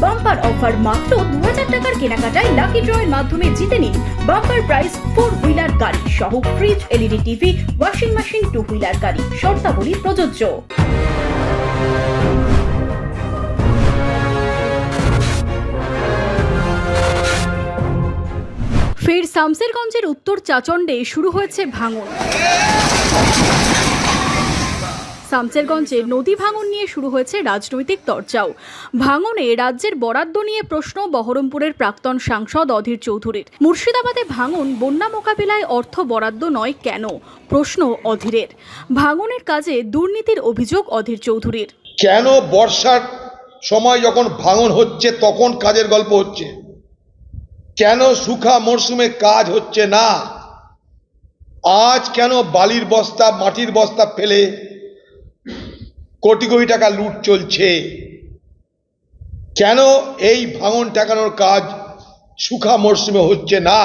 Bumper offer মাত্র 2000 টাকার কেনাকাটায় লাকি ড্রয়ের মাধ্যমে জিতে নিন বাম্পার প্রাইস 4 হুইলার গাড়ি সহ fridge, LED TV, washing machine, 2 wheeler গাড়ি। শর্তাবলী প্রযোজ্য। ফের শামসেরগঞ্জের উত্তর চাচণ্ডে শুরু হয়েছে ভাঙন। শামসেরগঞ্জে নদী ভাঙন নিয়ে শুরু হয়েছে রাজনৈতিক চর্চাও। ভাঙনে রাজ্যের বরাদ্দ নিয়ে প্রশ্ন বহরমপুরের প্রাক্তন সাংসদ অধীর চৌধুরীর। মুর্শিদাবাদে ভাঙন বন্যা মোকাবিলায় অর্থ বরাদ্দ নয় কেন, প্রশ্ন অধীরের। ভাঙনের কাজে দুর্নীতির অভিযোগ অধীর চৌধুরীর। কেন বর্ষার সময় যখন ভাঙন হচ্ছে তখন কাজের গল্প হচ্ছে, কেন শুখা মরশুমে কাজ হচ্ছে না? আজ কেন বালির বস্তা, মাটির বস্তা ফেলে কোটি কোটি টাকা লুট চলছে? কেন এই ভাঙন ঠেকানোর কাজ শুখা মরশুমে হচ্ছে না?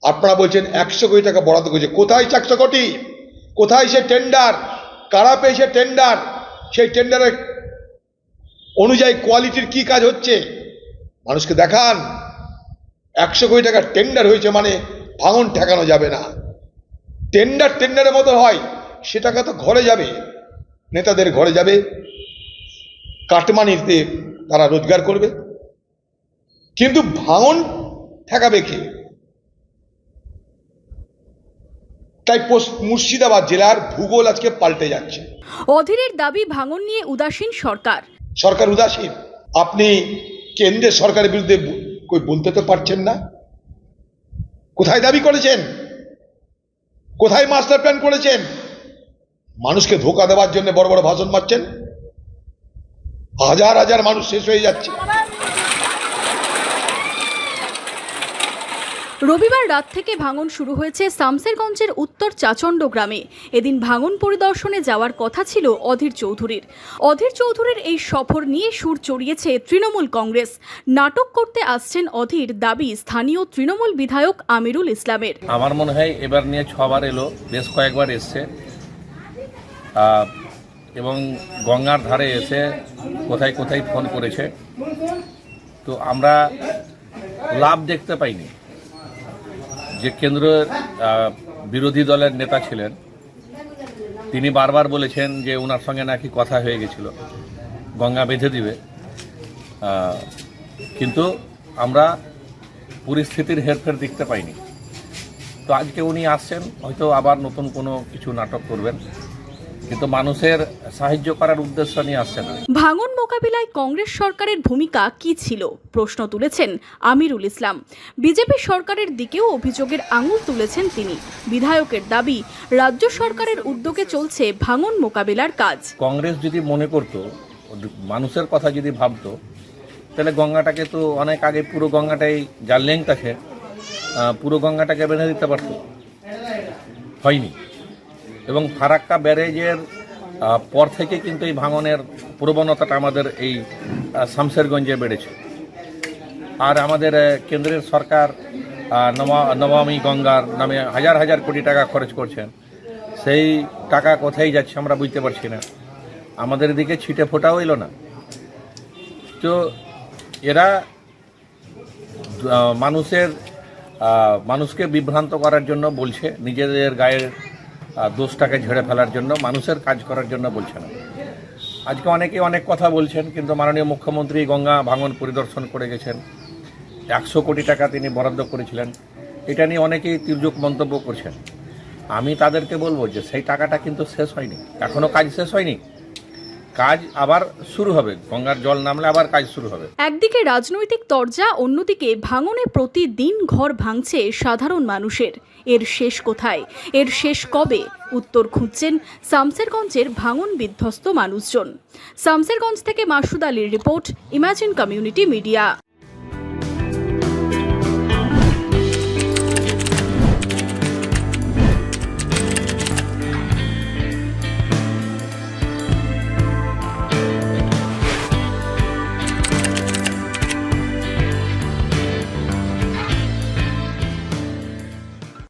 আপনারা বলছেন 100 কোটি টাকা বরাদ্দ করেছে। কোথায় 100 কোটি? কোথায় সে টেন্ডার? কারা পেয়েছে টেন্ডার? সেই টেন্ডারের অনুযায়ী কোয়ালিটির কি কাজ হচ্ছে মানুষকে দেখান। 100 কোটি টাকা টেন্ডার হয়েছে মানে ভাঙন ঠেকানো যাবে না। টেন্ডারের মতো হয়, সে টাকা তো ঘরে যাবে, নেতাদের ঘরে যাবে, কাটমানিতে তারা রোজগার করবে, কিন্তু ভাঙন ঠেকাবে কে? তাই মুর্শিদাবাদ জেলার ভূগোল আজকে পাল্টে যাচ্ছে। অধীরের দাবি ভাঙন নিয়ে উদাসীন সরকার। সরকার উদাসীন? আপনি কেন্দ্রের সরকারের বিরুদ্ধে কই বলতে তো পারছেন না। কোথায় দাবি করেছেন? কোথায় মাস্টার প্ল্যান করেছেন? মানুষকে ধোঁকা দেওয়ার জন্য বড় বড় ভাষণ মারছেন। হাজার হাজার মানুষ শেষ হয়ে যাচ্ছে। রবিবার রাত থেকে ভাঙন শুরু হয়েছে শামসেরগঞ্জের উত্তর চাচণ্ড গ্রামে। এদিন ভাঙন পরিদর্শনে যাওয়ার কথা ছিল অধীর চৌধুরীর। অধীর চৌধুরীর এই সফর নিয়ে সুর চড়িয়েছে তৃণমূল কংগ্রেস। নাটক করতে আসছেন অধীর, দাবি স্থানীয় তৃণমূল বিধায়ক আমিরুল ইসলামের। আমার মনে হয় এবার নিয়ে 6 বার এলো, বেশ কয়েকবার এসছে, এবং গঙ্গার ধারে এসে কোথায় কোথায় ফোন করেছে। তো আমরা লাভ দেখতে পাইনি। যে কেন্দ্রের বিরোধী দলের নেতা ছিলেন তিনি বারবার বলেছেন যে ওনার সঙ্গে নাকি কথা হয়ে গেছিল গঙ্গা বেঁধে দিবে, কিন্তু আমরা পরিস্থিতির হেরফের দেখতে পাইনি। তো আজকে উনি আসছেন, হয়তো আবার নতুন কোনো কিছু নাটক করবেন, কিন্তু মানুষের সাহায্য করার উদ্দেশ্য নিয়ে আসছে না। ভাঙন মোকাবিলায় কংগ্রেস সরকারের ভূমিকা কি ছিল, প্রশ্ন তুলেছেন আমিরুল ইসলাম। বিজেপি সরকারের দিকেও অভিযোগের আঙুল তুলেছেন তিনি। বিধায়কের দাবি রাজ্য সরকারের উদ্যোগে চলছে ভাঙন মোকাবিলার কাজ। কংগ্রেস যদি মনে করত, মানুষের কথা যদি ভাবতো, তাহলে গঙ্গাটাকে তো অনেক আগে পুরো গঙ্গাটাই যার লেংথ আছে পুরো গঙ্গাটাকে বেঁধে দিতে পারত। হয়নি। এবং ফারাক্কা ব্যারেজের পর থেকে কিন্তু এই ভাঙনের প্রবণতাটা আমাদের এই শামসেরগঞ্জে বেড়েছে। আর আমাদের কেন্দ্রের সরকার নমামি গঙ্গার নামে হাজার হাজার কোটি টাকা খরচ করছেন। সেই টাকা কোথায় যাচ্ছে আমরা বুঝতে পারছি না। আমাদের দিকে ছিটে ফোটাও এলো না। তো এরা মানুষকে বিভ্রান্ত করার জন্য বলছে, নিজেদের গায়ের দোষটাকে ঝেড়ে ফেলার জন্য, মানুষের কাজ করার জন্য বলছে না। আজকে অনেকে অনেক কথা বলছেন, কিন্তু মাননীয় মুখ্যমন্ত্রী গঙ্গা ভাঙন পরিদর্শন করে গেছেন। 100 কোটি টাকা তিনি বরাদ্দ করেছিলেন। এটা নিয়ে অনেকেই তির্যক মন্তব্য করছেন। আমি তাদেরকে বলবো যে সেই টাকাটা কিন্তু শেষ হয়নি, এখনও কাজ শেষ হয়নি। কাজ আবার শুরু হবে, গঙ্গার জল নামলে আবার কাজ শুরু হবে। একদিকে রাজনৈতিক তরজা, অন্যদিকে ভাঙনে প্রতিদিন ঘর ভাঙছে সাধারণ মানুষের। এর শেষ কোথায়? এর শেষ কবে? উত্তর খুঁজছেন শামসেরগঞ্জের ভাঙন বিধ্বস্ত মানুষজন। শামসেরগঞ্জ থেকে মাসুদ আলীর রিপোর্ট, ইমাজিন কমিউনিটি মিডিয়া।